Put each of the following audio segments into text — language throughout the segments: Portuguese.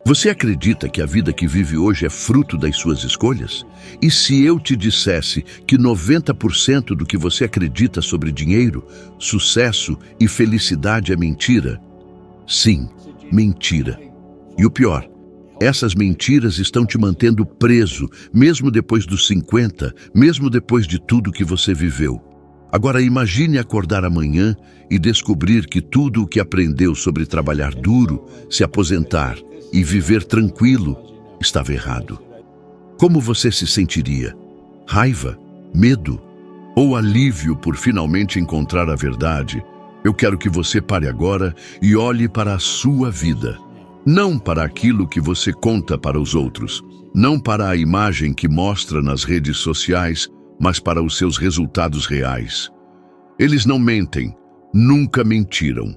Você acredita que a vida que vive hoje é fruto das suas escolhas? E se eu te dissesse que 90% do que você acredita sobre dinheiro, sucesso e felicidade é mentira? Sim, mentira. E o pior, essas mentiras estão te mantendo preso, mesmo depois dos 50, mesmo depois de tudo que você viveu. Agora imagine acordar amanhã e descobrir que tudo o que aprendeu sobre trabalhar duro, se aposentar e viver tranquilo estava errado. Como você se sentiria? Raiva? Medo? Ou alívio por finalmente encontrar a verdade? Eu quero que você pare agora e olhe para a sua vida. Não para aquilo que você conta para os outros. Não para a imagem que mostra nas redes sociais, mas para os seus resultados reais. Eles não mentem, nunca mentiram.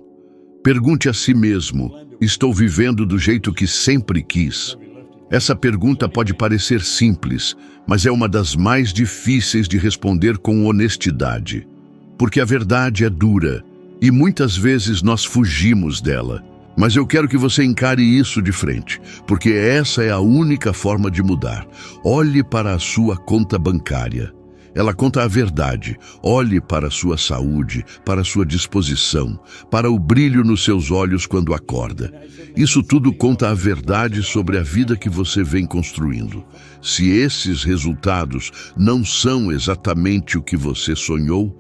Pergunte a si mesmo: estou vivendo do jeito que sempre quis? Essa pergunta pode parecer simples, mas é uma das mais difíceis de responder com honestidade. Porque a verdade é dura e muitas vezes nós fugimos dela. Mas eu quero que você encare isso de frente, porque essa é a única forma de mudar. Olhe para a sua conta bancária. Ela conta a verdade. Olhe para a sua saúde, para a sua disposição, para o brilho nos seus olhos quando acorda. Isso tudo conta a verdade sobre a vida que você vem construindo. Se esses resultados não são exatamente o que você sonhou,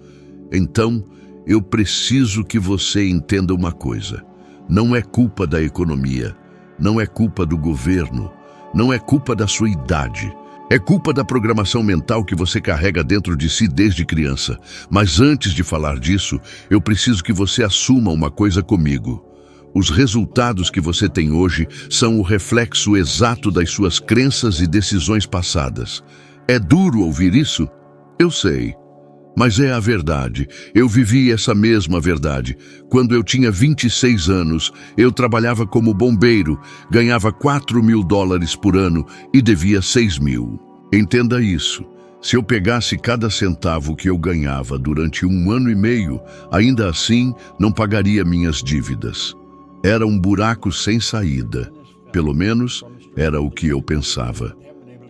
então eu preciso que você entenda uma coisa. Não é culpa da economia, não é culpa do governo, não é culpa da sua idade. É culpa da programação mental que você carrega dentro de si desde criança. Mas antes de falar disso, eu preciso que você assuma uma coisa comigo. Os resultados que você tem hoje são o reflexo exato das suas crenças e decisões passadas. É duro ouvir isso? Eu sei. Mas é a verdade. Eu vivi essa mesma verdade. Quando eu tinha 26 anos, eu trabalhava como bombeiro, ganhava $4.000 por ano e devia 6.000. Entenda isso. Se eu pegasse cada centavo que eu ganhava durante 1 ano e meio, ainda assim não pagaria minhas dívidas. Era um buraco sem saída. Pelo menos era o que eu pensava.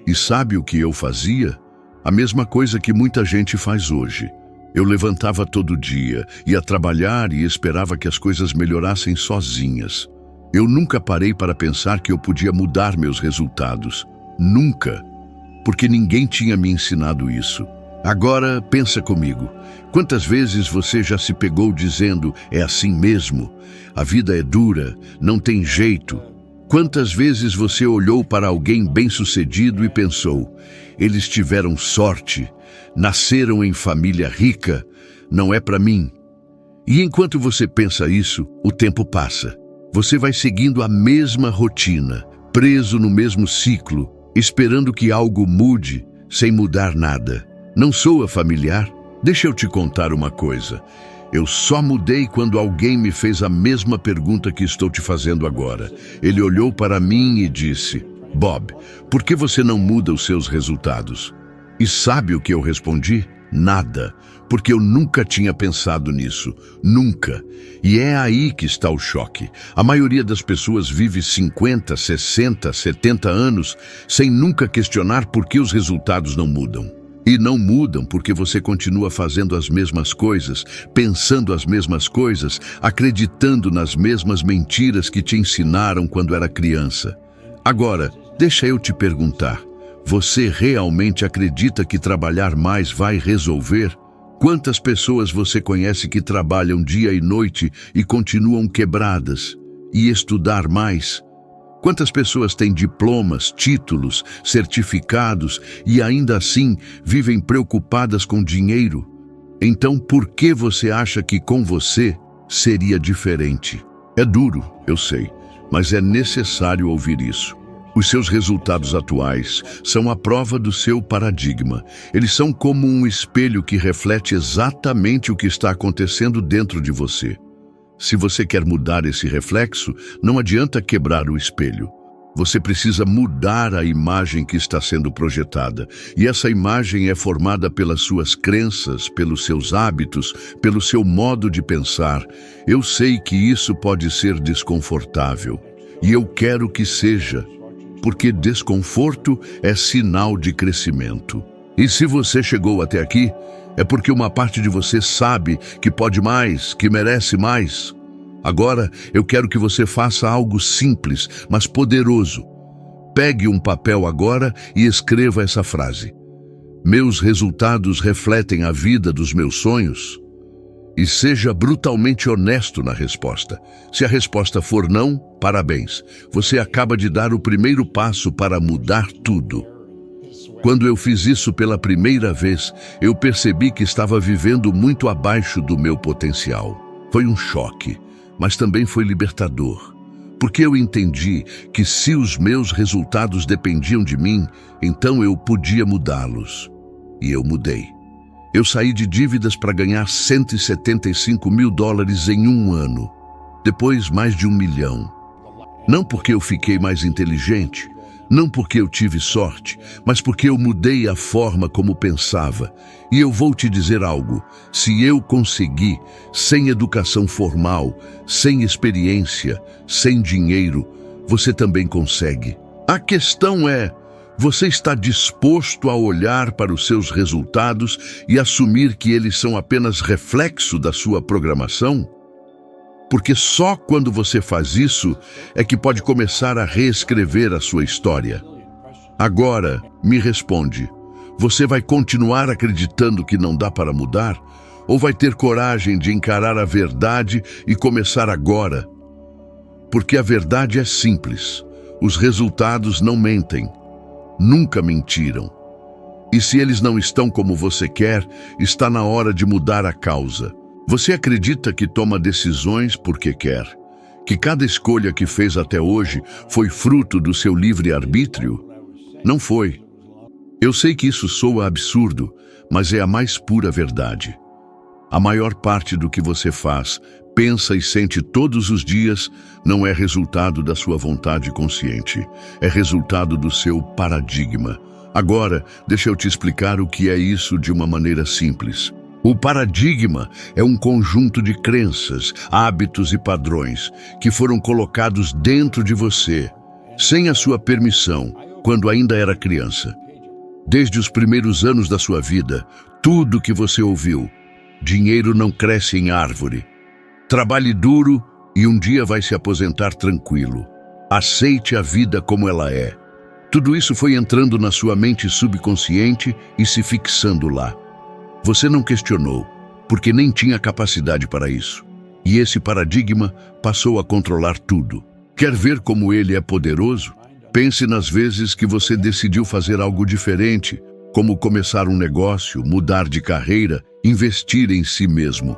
E sabe o que eu fazia? A mesma coisa que muita gente faz hoje. Eu levantava todo dia, ia trabalhar e esperava que as coisas melhorassem sozinhas. Eu nunca parei para pensar que eu podia mudar meus resultados. Nunca. Porque ninguém tinha me ensinado isso. Agora, pensa comigo. Quantas vezes você já se pegou dizendo: é assim mesmo? A vida é dura, não tem jeito. Quantas vezes você olhou para alguém bem-sucedido e pensou: eles tiveram sorte, nasceram em família rica, não é para mim? E enquanto você pensa isso, o tempo passa. Você vai seguindo a mesma rotina, preso no mesmo ciclo, esperando que algo mude, sem mudar nada. Não soa familiar? Deixa eu te contar uma coisa. Eu só mudei quando alguém me fez a mesma pergunta que estou te fazendo agora. Ele olhou para mim e disse: Bob, por que você não muda os seus resultados? E sabe o que eu respondi? Nada, porque eu nunca tinha pensado nisso. Nunca. E é aí que está o choque. A maioria das pessoas vive 50, 60, 70 anos sem nunca questionar por que os resultados não mudam. E não mudam porque você continua fazendo as mesmas coisas, pensando as mesmas coisas, acreditando nas mesmas mentiras que te ensinaram quando era criança. Agora, deixa eu te perguntar, você realmente acredita que trabalhar mais vai resolver? Quantas pessoas você conhece que trabalham dia e noite e continuam quebradas? E estudar mais? Quantas pessoas têm diplomas, títulos, certificados e ainda assim vivem preocupadas com dinheiro? Então por que você acha que com você seria diferente? É duro, eu sei, mas é necessário ouvir isso. Os seus resultados atuais são a prova do seu paradigma. Eles são como um espelho que reflete exatamente o que está acontecendo dentro de você. Se você quer mudar esse reflexo, não adianta quebrar o espelho. Você precisa mudar a imagem que está sendo projetada. E essa imagem é formada pelas suas crenças, pelos seus hábitos, pelo seu modo de pensar. Eu sei que isso pode ser desconfortável. E eu quero que seja, porque desconforto é sinal de crescimento. E se você chegou até aqui, é porque uma parte de você sabe que pode mais, que merece mais. Agora, eu quero que você faça algo simples, mas poderoso. Pegue um papel agora e escreva essa frase. Meus resultados refletem a vida dos meus sonhos? E seja brutalmente honesto na resposta. Se a resposta for não, parabéns. Você acaba de dar o primeiro passo para mudar tudo. Quando eu fiz isso pela primeira vez, eu percebi que estava vivendo muito abaixo do meu potencial. Foi um choque, mas também foi libertador. Porque eu entendi que se os meus resultados dependiam de mim, então eu podia mudá-los. E eu mudei. Eu saí de dívidas para ganhar $175 mil em um ano. Depois, mais de 1 milhão. Não porque eu fiquei mais inteligente, não porque eu tive sorte, mas porque eu mudei a forma como pensava. E eu vou te dizer algo, se eu consegui, sem educação formal, sem experiência, sem dinheiro, você também consegue. A questão é, você está disposto a olhar para os seus resultados e assumir que eles são apenas reflexo da sua programação? Porque só quando você faz isso é que pode começar a reescrever a sua história. Agora, me responde, você vai continuar acreditando que não dá para mudar? Ou vai ter coragem de encarar a verdade e começar agora? Porque a verdade é simples, os resultados não mentem. Nunca mentiram. E se eles não estão como você quer, está na hora de mudar a causa. Você acredita que toma decisões porque quer? Que cada escolha que fez até hoje foi fruto do seu livre-arbítrio? Não foi. Eu sei que isso soa absurdo, mas é a mais pura verdade. A maior parte do que você faz, pensa e sente todos os dias, não é resultado da sua vontade consciente, é resultado do seu paradigma. Agora, deixa eu te explicar o que é isso de uma maneira simples. O paradigma é um conjunto de crenças, hábitos e padrões que foram colocados dentro de você, sem a sua permissão, quando ainda era criança. Desde os primeiros anos da sua vida, tudo que você ouviu, dinheiro não cresce em árvore. Trabalhe duro e um dia vai se aposentar tranquilo. Aceite a vida como ela é. Tudo isso foi entrando na sua mente subconsciente e se fixando lá. Você não questionou, porque nem tinha capacidade para isso. E esse paradigma passou a controlar tudo. Quer ver como ele é poderoso? Pense nas vezes que você decidiu fazer algo diferente, como começar um negócio, mudar de carreira, investir em si mesmo.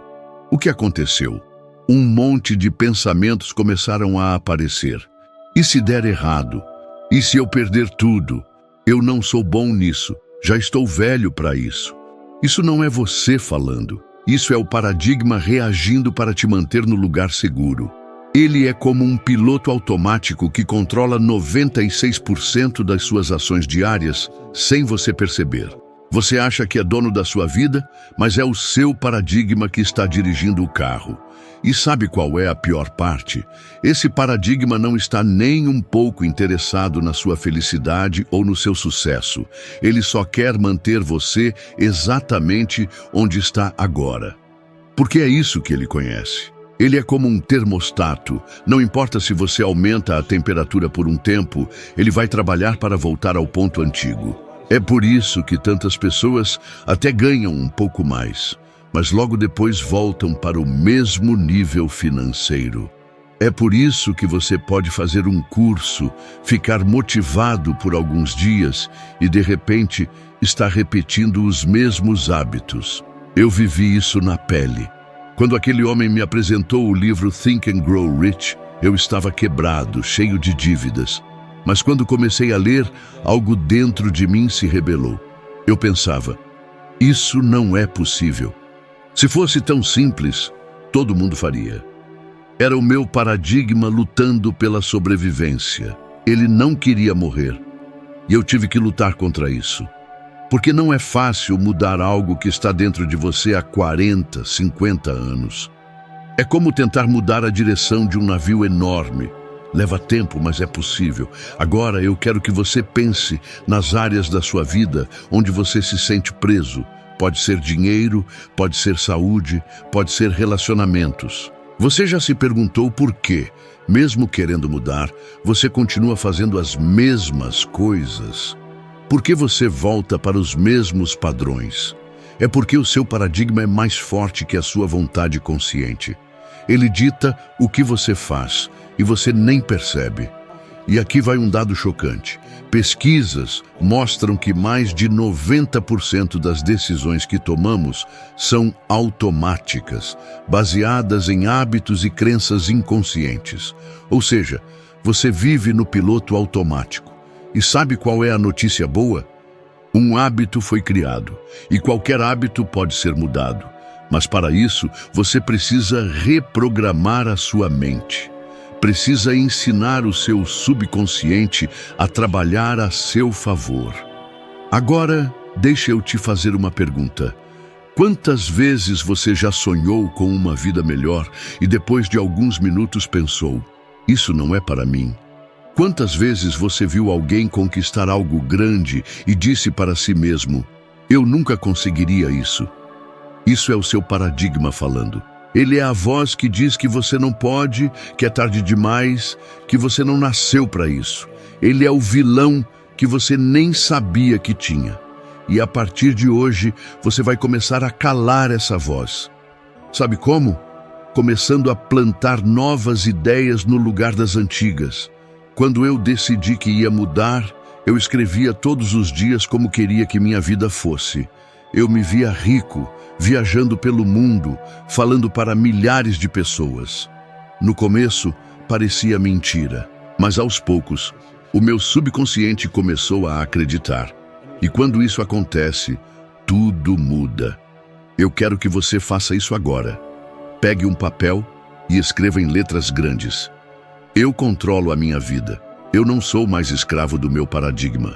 O que aconteceu? Um monte de pensamentos começaram a aparecer. E se der errado? E se eu perder tudo? Eu não sou bom nisso. Já estou velho para isso. Isso não é você falando. Isso é o paradigma reagindo para te manter no lugar seguro. Ele é como um piloto automático que controla 96% das suas ações diárias sem você perceber. Você acha que é dono da sua vida, mas é o seu paradigma que está dirigindo o carro. E sabe qual é a pior parte? Esse paradigma não está nem um pouco interessado na sua felicidade ou no seu sucesso. Ele só quer manter você exatamente onde está agora. Porque é isso que ele conhece. Ele é como um termostato. Não importa se você aumenta a temperatura por um tempo, ele vai trabalhar para voltar ao ponto antigo. É por isso que tantas pessoas até ganham um pouco mais, mas logo depois voltam para o mesmo nível financeiro. É por isso que você pode fazer um curso, ficar motivado por alguns dias e, de repente, estar repetindo os mesmos hábitos. Eu vivi isso na pele. Quando aquele homem me apresentou o livro Think and Grow Rich, eu estava quebrado, cheio de dívidas. Mas quando comecei a ler, algo dentro de mim se rebelou. Eu pensava, isso não é possível. Se fosse tão simples, todo mundo faria. Era o meu paradigma lutando pela sobrevivência. Ele não queria morrer. E eu tive que lutar contra isso. Porque não é fácil mudar algo que está dentro de você há 40, 50 anos. É como tentar mudar a direção de um navio enorme. Leva tempo, mas é possível. Agora eu quero que você pense nas áreas da sua vida onde você se sente preso. Pode ser dinheiro, pode ser saúde, pode ser relacionamentos. Você já se perguntou por quê? Mesmo querendo mudar, você continua fazendo as mesmas coisas. Por que você volta para os mesmos padrões? É porque o seu paradigma é mais forte que a sua vontade consciente. Ele dita o que você faz e você nem percebe. E aqui vai um dado chocante. Pesquisas mostram que mais de 90% das decisões que tomamos são automáticas, baseadas em hábitos e crenças inconscientes. Ou seja, você vive no piloto automático. E sabe qual é a notícia boa? Um hábito foi criado, e qualquer hábito pode ser mudado. Mas para isso, você precisa reprogramar a sua mente. Precisa ensinar o seu subconsciente a trabalhar a seu favor. Agora, deixa eu te fazer uma pergunta. Quantas vezes você já sonhou com uma vida melhor e depois de alguns minutos pensou, isso não é para mim? Quantas vezes você viu alguém conquistar algo grande e disse para si mesmo, eu nunca conseguiria isso? Isso é o seu paradigma falando. Ele é a voz que diz que você não pode, que é tarde demais, que você não nasceu para isso. Ele é o vilão que você nem sabia que tinha. E a partir de hoje, você vai começar a calar essa voz. Sabe como? Começando a plantar novas ideias no lugar das antigas. Quando eu decidi que ia mudar, eu escrevia todos os dias como queria que minha vida fosse. Eu me via rico, viajando pelo mundo, falando para milhares de pessoas. No começo, parecia mentira, mas aos poucos, o meu subconsciente começou a acreditar. E quando isso acontece, tudo muda. Eu quero que você faça isso agora. Pegue um papel e escreva em letras grandes. Eu controlo a minha vida. Eu não sou mais escravo do meu paradigma.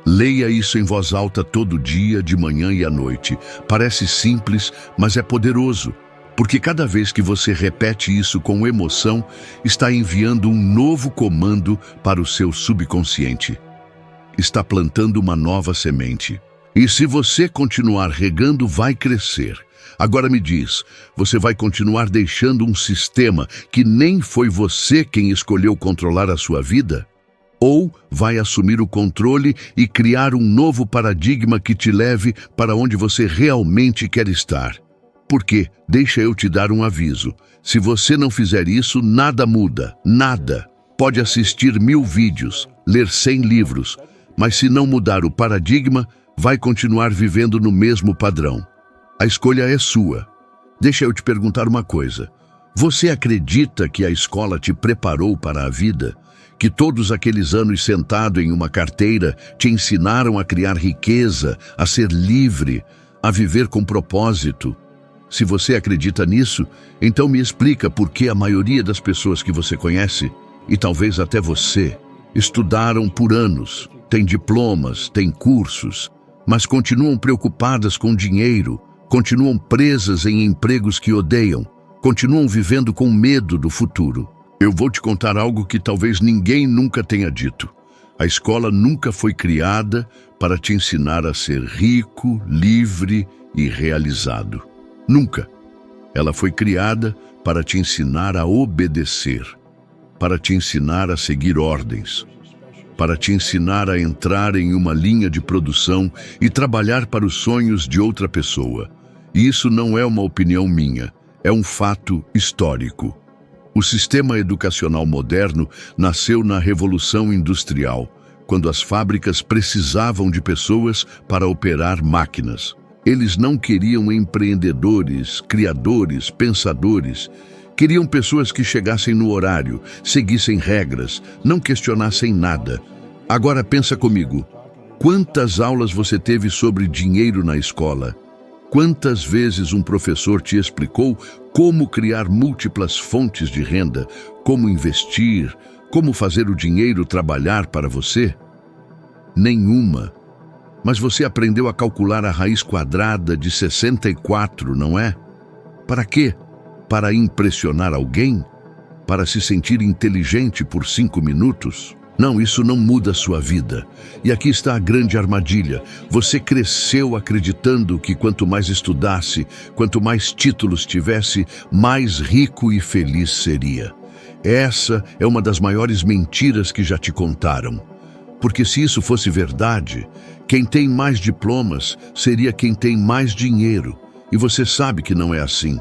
Leia isso em voz alta todo dia, de manhã e à noite. Parece simples, mas é poderoso, porque cada vez que você repete isso com emoção, está enviando um novo comando para o seu subconsciente. Está plantando uma nova semente. E se você continuar regando, vai crescer. Agora me diz, você vai continuar deixando um sistema que nem foi você quem escolheu controlar a sua vida? Ou vai assumir o controle e criar um novo paradigma que te leve para onde você realmente quer estar? Porque, deixa eu te dar um aviso, se você não fizer isso, nada muda, nada. Pode assistir 1000 vídeos, ler 100 livros, mas se não mudar o paradigma, vai continuar vivendo no mesmo padrão. A escolha é sua. Deixa eu te perguntar uma coisa. Você acredita que a escola te preparou para a vida? Que todos aqueles anos sentado em uma carteira te ensinaram a criar riqueza, a ser livre, a viver com propósito? Se você acredita nisso, então me explica por que a maioria das pessoas que você conhece, e talvez até você, estudaram por anos, têm diplomas, têm cursos, mas continuam preocupadas com dinheiro, continuam presas em empregos que odeiam, continuam vivendo com medo do futuro. Eu vou te contar algo que talvez ninguém nunca tenha dito. A escola nunca foi criada para te ensinar a ser rico, livre e realizado. Nunca. Ela foi criada para te ensinar a obedecer, para te ensinar a seguir ordens, para te ensinar a entrar em uma linha de produção e trabalhar para os sonhos de outra pessoa. E isso não é uma opinião minha, é um fato histórico. O sistema educacional moderno nasceu na Revolução Industrial, quando as fábricas precisavam de pessoas para operar máquinas. Eles não queriam empreendedores, criadores, pensadores. Queriam pessoas que chegassem no horário, seguissem regras, não questionassem nada. Agora pensa comigo, quantas aulas você teve sobre dinheiro na escola? Quantas vezes um professor te explicou como criar múltiplas fontes de renda, como investir, como fazer o dinheiro trabalhar para você? Nenhuma. Mas você aprendeu a calcular a raiz quadrada de 64, não é? Para quê? Para impressionar alguém? para se sentir inteligente por 5 minutos? Não, isso não muda a sua vida. E aqui está a grande armadilha. Você cresceu acreditando que quanto mais estudasse, quanto mais títulos tivesse, mais rico e feliz seria. Essa é uma das maiores mentiras que já te contaram. Porque se isso fosse verdade, quem tem mais diplomas seria quem tem mais dinheiro. E você sabe que não é assim.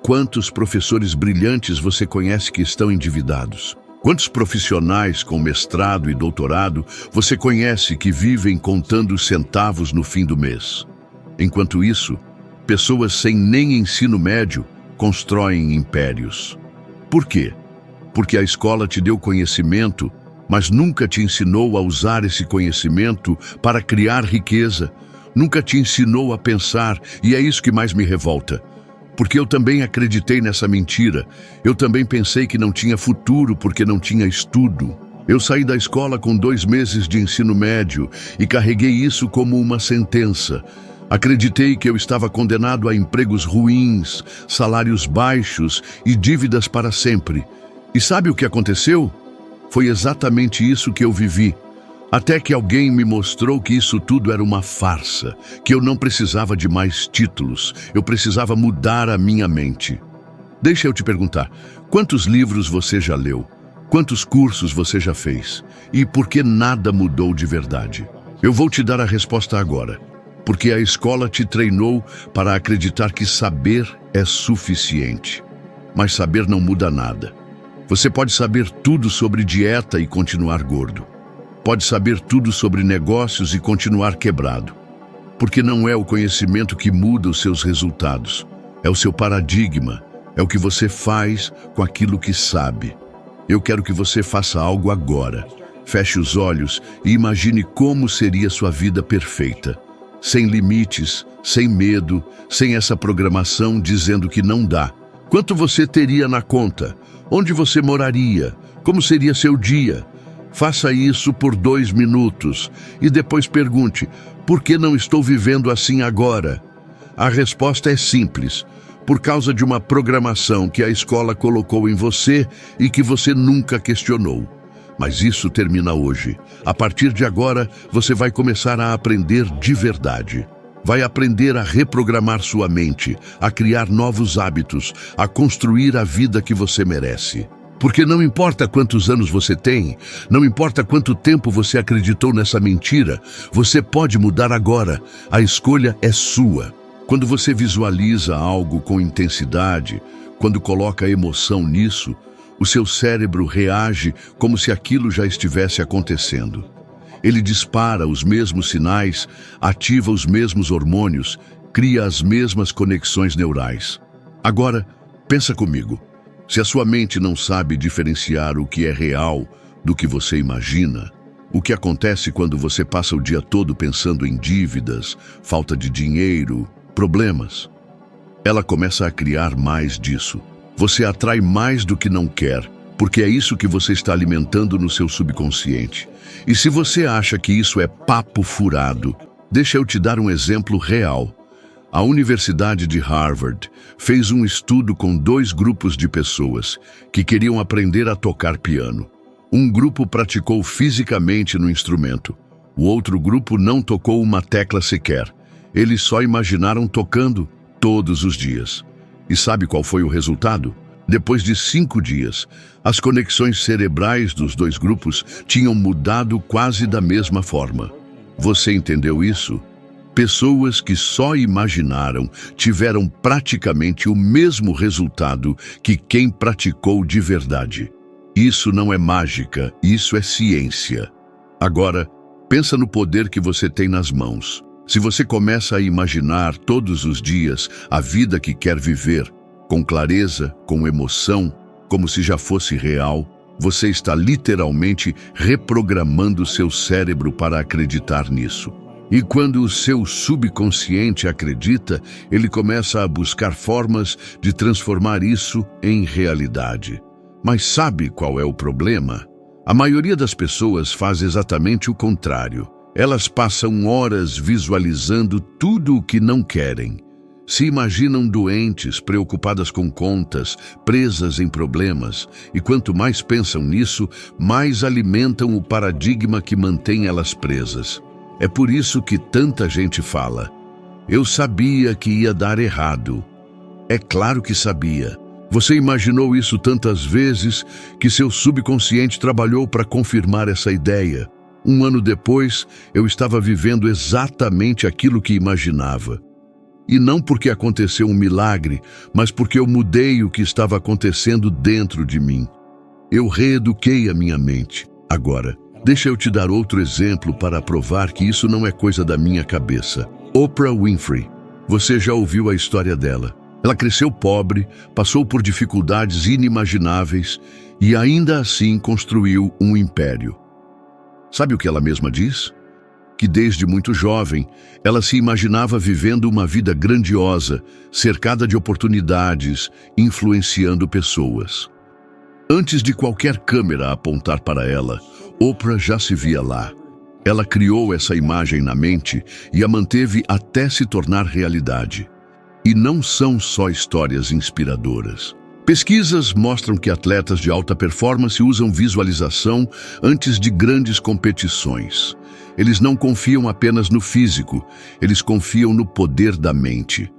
Quantos professores brilhantes você conhece que estão endividados? Quantos profissionais com mestrado e doutorado você conhece que vivem contando os centavos no fim do mês? Enquanto isso, pessoas sem nem ensino médio constroem impérios. Por quê? Porque a escola te deu conhecimento, mas nunca te ensinou a usar esse conhecimento para criar riqueza. Nunca te ensinou a pensar, e é isso que mais me revolta. Porque eu também acreditei nessa mentira. Eu também pensei que não tinha futuro porque não tinha estudo. Eu saí da escola com 2 meses de ensino médio e carreguei isso como uma sentença. Acreditei que eu estava condenado a empregos ruins, salários baixos e dívidas para sempre. E sabe o que aconteceu? Foi exatamente isso que eu vivi. Até que alguém me mostrou que isso tudo era uma farsa, que eu não precisava de mais títulos, eu precisava mudar a minha mente. Deixa eu te perguntar, quantos livros você já leu? Quantos cursos você já fez? E por que nada mudou de verdade? Eu vou te dar a resposta agora. Porque a escola te treinou para acreditar que saber é suficiente. Mas saber não muda nada. Você pode saber tudo sobre dieta e continuar gordo. Pode saber tudo sobre negócios e continuar quebrado. Porque não é o conhecimento que muda os seus resultados. É o seu paradigma. É o que você faz com aquilo que sabe. Eu quero que você faça algo agora. Feche os olhos e imagine como seria sua vida perfeita. Sem limites, sem medo, sem essa programação dizendo que não dá. Quanto você teria na conta? Onde você moraria? Como seria seu dia? Faça isso por 2 minutos e depois pergunte, por que não estou vivendo assim agora? A resposta é simples, por causa de uma programação que a escola colocou em você e que você nunca questionou. Mas isso termina hoje. A partir de agora, você vai começar a aprender de verdade. Vai aprender a reprogramar sua mente, a criar novos hábitos, a construir a vida que você merece. Porque não importa quantos anos você tem, não importa quanto tempo você acreditou nessa mentira, você pode mudar agora. A escolha é sua. Quando você visualiza algo com intensidade, quando coloca emoção nisso, o seu cérebro reage como se aquilo já estivesse acontecendo. Ele dispara os mesmos sinais, ativa os mesmos hormônios, cria as mesmas conexões neurais. Agora, pensa comigo. Se a sua mente não sabe diferenciar o que é real do que você imagina, o que acontece quando você passa o dia todo pensando em dívidas, falta de dinheiro, problemas? Ela começa a criar mais disso. Você atrai mais do que não quer, porque é isso que você está alimentando no seu subconsciente. E se você acha que isso é papo furado, deixa eu te dar um exemplo real. A Universidade de Harvard fez um estudo com 2 grupos de pessoas que queriam aprender a tocar piano. Um grupo praticou fisicamente no instrumento. O outro grupo não tocou uma tecla sequer. Eles só imaginaram tocando todos os dias. E sabe qual foi o resultado? Depois de 5 dias, as conexões cerebrais dos 2 grupos tinham mudado quase da mesma forma. Você entendeu isso? Pessoas que só imaginaram tiveram praticamente o mesmo resultado que quem praticou de verdade. Isso não é mágica, isso é ciência. Agora, pensa no poder que você tem nas mãos. Se você começa a imaginar todos os dias a vida que quer viver, com clareza, com emoção, como se já fosse real, você está literalmente reprogramando seu cérebro para acreditar nisso. E quando o seu subconsciente acredita, ele começa a buscar formas de transformar isso em realidade. Mas sabe qual é o problema? A maioria das pessoas faz exatamente o contrário. Elas passam horas visualizando tudo o que não querem. Se imaginam doentes, preocupadas com contas, presas em problemas, e quanto mais pensam nisso, mais alimentam o paradigma que mantém elas presas. É por isso que tanta gente fala: eu sabia que ia dar errado. É claro que sabia. Você imaginou isso tantas vezes que seu subconsciente trabalhou para confirmar essa ideia. 1 ano depois, eu estava vivendo exatamente aquilo que imaginava. E não porque aconteceu um milagre, mas porque eu mudei o que estava acontecendo dentro de mim. Eu reeduquei a minha mente. Agora, deixa eu te dar outro exemplo para provar que isso não é coisa da minha cabeça. Oprah Winfrey. Você já ouviu a história dela. Ela cresceu pobre, passou por dificuldades inimagináveis e ainda assim construiu um império. Sabe o que ela mesma diz? Que desde muito jovem, ela se imaginava vivendo uma vida grandiosa, cercada de oportunidades, influenciando pessoas. Antes de qualquer câmera apontar para ela, Oprah já se via lá. Ela criou essa imagem na mente e a manteve até se tornar realidade. E não são só histórias inspiradoras. Pesquisas mostram que atletas de alta performance usam visualização antes de grandes competições. Eles não confiam apenas no físico, eles confiam no poder da mente.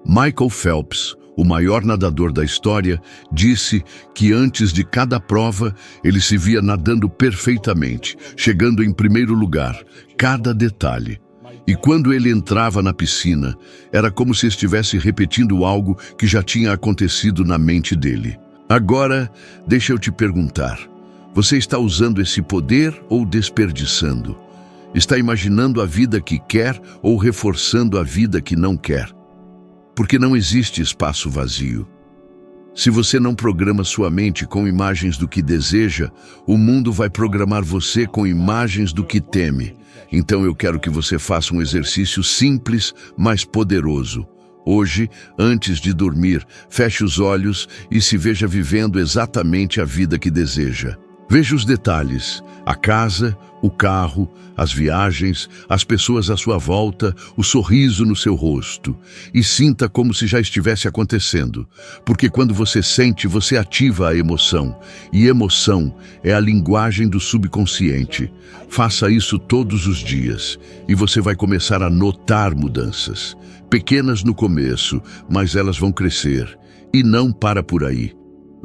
Michael Phelps, o maior nadador da história, disse que antes de cada prova, ele se via nadando perfeitamente, chegando em primeiro lugar, cada detalhe. E quando ele entrava na piscina, era como se estivesse repetindo algo que já tinha acontecido na mente dele. Agora, deixa eu te perguntar, você está usando esse poder ou desperdiçando? Está imaginando a vida que quer ou reforçando a vida que não quer? Porque não existe espaço vazio. Se você não programa sua mente com imagens do que deseja, o mundo vai programar você com imagens do que teme. Então eu quero que você faça um exercício simples, mas poderoso. Hoje, antes de dormir, feche os olhos e se veja vivendo exatamente a vida que deseja. Veja os detalhes: a casa, o carro, as viagens, as pessoas à sua volta, o sorriso no seu rosto. E sinta como se já estivesse acontecendo. Porque quando você sente, você ativa a emoção. E emoção é a linguagem do subconsciente. Faça isso todos os dias e você vai começar a notar mudanças. Pequenas no começo, mas elas vão crescer. E não para por aí.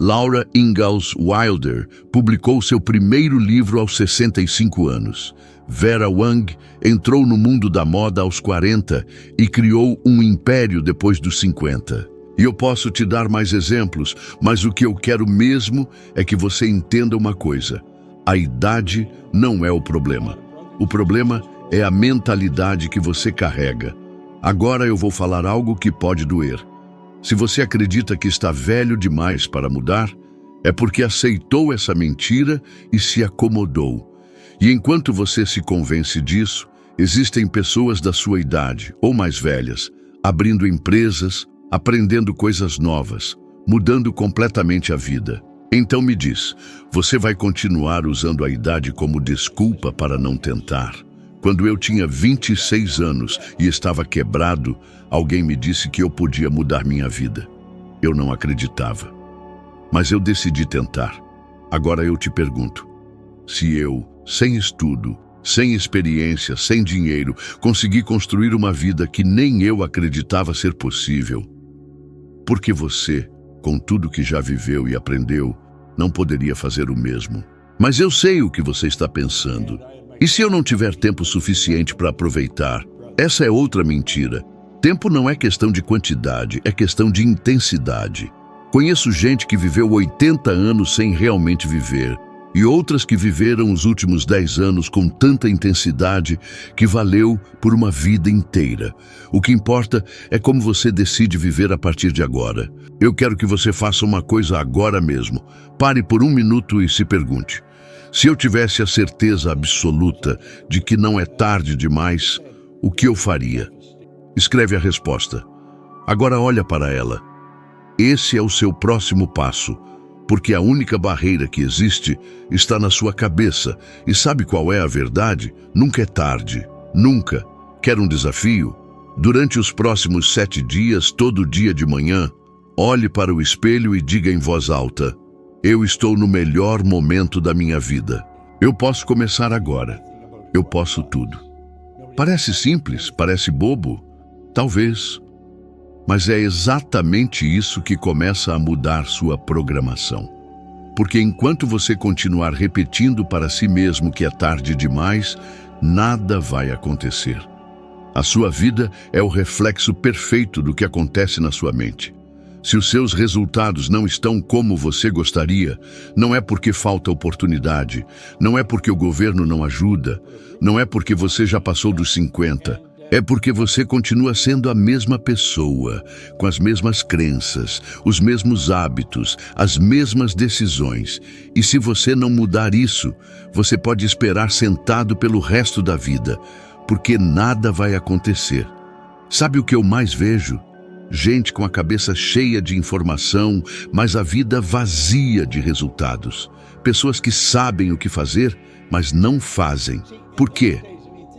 Laura Ingalls Wilder publicou seu primeiro livro aos 65 anos. Vera Wang entrou no mundo da moda aos 40 e criou um império depois dos 50. E eu posso te dar mais exemplos, mas o que eu quero mesmo é que você entenda uma coisa: a idade não é o problema. O problema é a mentalidade que você carrega. Agora eu vou falar algo que pode doer. Se você acredita que está velho demais para mudar, é porque aceitou essa mentira e se acomodou. E enquanto você se convence disso, existem pessoas da sua idade, ou mais velhas, abrindo empresas, aprendendo coisas novas, mudando completamente a vida. Então me diz, você vai continuar usando a idade como desculpa para não tentar? Quando eu tinha 26 anos e estava quebrado, alguém me disse que eu podia mudar minha vida. Eu não acreditava. Mas eu decidi tentar. Agora eu te pergunto, se eu, sem estudo, sem experiência, sem dinheiro, consegui construir uma vida que nem eu acreditava ser possível, por que você, com tudo que já viveu e aprendeu, não poderia fazer o mesmo? Mas eu sei o que você está pensando. E se eu não tiver tempo suficiente para aproveitar? Essa é outra mentira. Tempo não é questão de quantidade, é questão de intensidade. Conheço gente que viveu 80 anos sem realmente viver, e outras que viveram os últimos 10 anos com tanta intensidade que valeu por uma vida inteira. O que importa é como você decide viver a partir de agora. Eu quero que você faça uma coisa agora mesmo. Pare por 1 minuto e se pergunte: se eu tivesse a certeza absoluta de que não é tarde demais, o que eu faria? Escreve a resposta. Agora olha para ela. Esse é o seu próximo passo, porque a única barreira que existe está na sua cabeça. E sabe qual é a verdade? Nunca é tarde. Nunca. Quer um desafio? Durante os próximos 7 dias, todo dia de manhã, olhe para o espelho e diga em voz alta: eu estou no melhor momento da minha vida. Eu posso começar agora. Eu posso tudo. Parece simples, parece bobo? Talvez. Mas é exatamente isso que começa a mudar sua programação. Porque enquanto você continuar repetindo para si mesmo que é tarde demais, nada vai acontecer. A sua vida é o reflexo perfeito do que acontece na sua mente. Se os seus resultados não estão como você gostaria, não é porque falta oportunidade, não é porque o governo não ajuda, não é porque você já passou dos 50, é porque você continua sendo a mesma pessoa, com as mesmas crenças, os mesmos hábitos, as mesmas decisões. E se você não mudar isso, você pode esperar sentado pelo resto da vida, porque nada vai acontecer. Sabe o que eu mais vejo? Gente com a cabeça cheia de informação, mas a vida vazia de resultados. Pessoas que sabem o que fazer, mas não fazem. Por quê?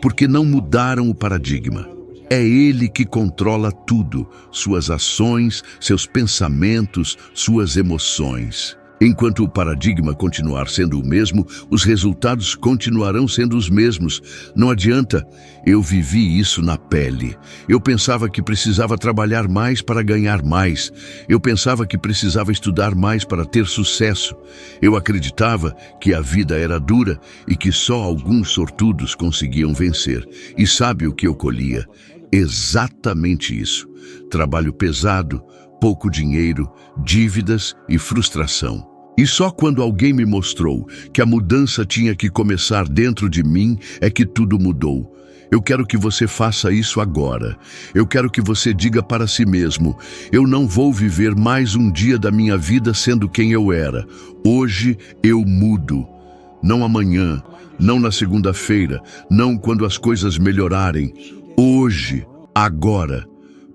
Porque não mudaram o paradigma. É ele que controla tudo, suas ações, seus pensamentos, suas emoções. Enquanto o paradigma continuar sendo o mesmo, os resultados continuarão sendo os mesmos. Não adianta. Eu vivi isso na pele. Eu pensava que precisava trabalhar mais para ganhar mais. Eu pensava que precisava estudar mais para ter sucesso. Eu acreditava que a vida era dura e que só alguns sortudos conseguiam vencer. E sabe o que eu colhia? Exatamente isso. Trabalho pesado, pouco dinheiro, dívidas e frustração. E só quando alguém me mostrou que a mudança tinha que começar dentro de mim é que tudo mudou. Eu quero que você faça isso agora. Eu quero que você diga para si mesmo: eu não vou viver mais um dia da minha vida sendo quem eu era. Hoje eu mudo. Não amanhã, não na segunda-feira, não quando as coisas melhorarem. Hoje, agora.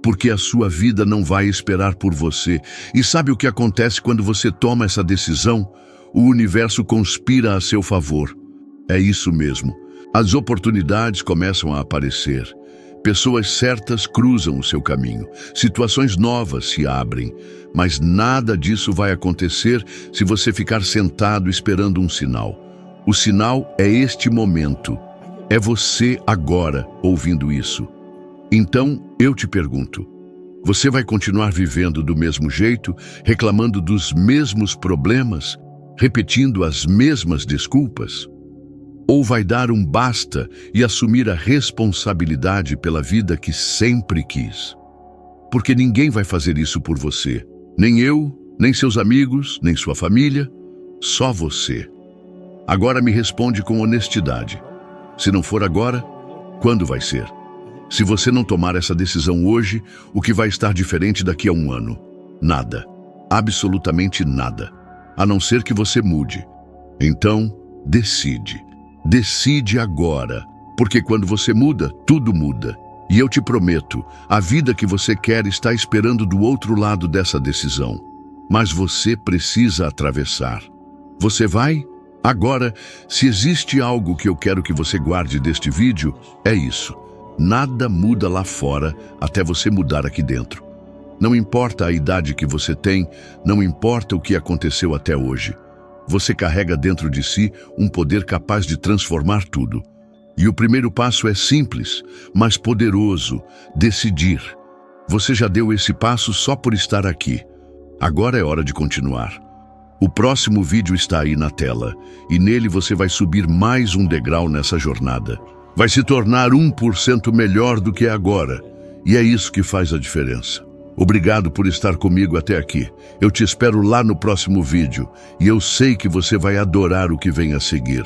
Porque a sua vida não vai esperar por você. E sabe o que acontece quando você toma essa decisão? O universo conspira a seu favor. É isso mesmo. As oportunidades começam a aparecer. Pessoas certas cruzam o seu caminho. Situações novas se abrem. Mas nada disso vai acontecer se você ficar sentado esperando um sinal. O sinal é este momento. É você agora ouvindo isso. Então, eu te pergunto, você vai continuar vivendo do mesmo jeito, reclamando dos mesmos problemas, repetindo as mesmas desculpas? Ou vai dar um basta e assumir a responsabilidade pela vida que sempre quis? Porque ninguém vai fazer isso por você. Nem eu, nem seus amigos, nem sua família. Só você. Agora me responde com honestidade. Se não for agora, quando vai ser? Se você não tomar essa decisão hoje, o que vai estar diferente daqui a um ano? Nada. Absolutamente nada. A não ser que você mude. Então, decide. Decide agora. Porque quando você muda, tudo muda. E eu te prometo, a vida que você quer está esperando do outro lado dessa decisão. Mas você precisa atravessar. Você vai? Agora, se existe algo que eu quero que você guarde deste vídeo, é isso. Nada muda lá fora até você mudar aqui dentro. Não importa a idade que você tem, não importa o que aconteceu até hoje. Você carrega dentro de si um poder capaz de transformar tudo. E o primeiro passo é simples, mas poderoso: decidir. Você já deu esse passo só por estar aqui. Agora é hora de continuar. O próximo vídeo está aí na tela, e nele você vai subir mais um degrau nessa jornada. Vai se tornar 1% melhor do que é agora. E é isso que faz a diferença. Obrigado por estar comigo até aqui. Eu te espero lá no próximo vídeo. E eu sei que você vai adorar o que vem a seguir.